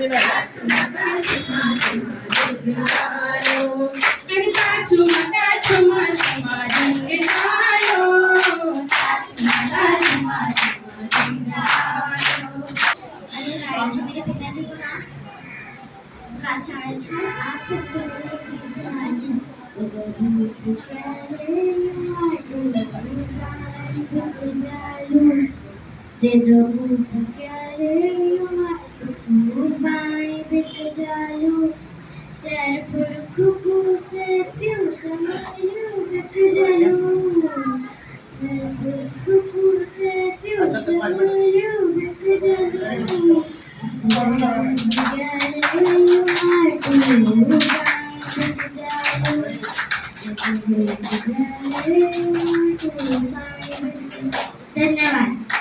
मेरे पिताजी को ना काशाळेच्या आत दे दो प्यारे बाई बिक जालू तेरे पर खुबू से त्यों समझू बिक जालू तेरे पर खुबू से त्यों समझू बिक जालू धन्यवाद.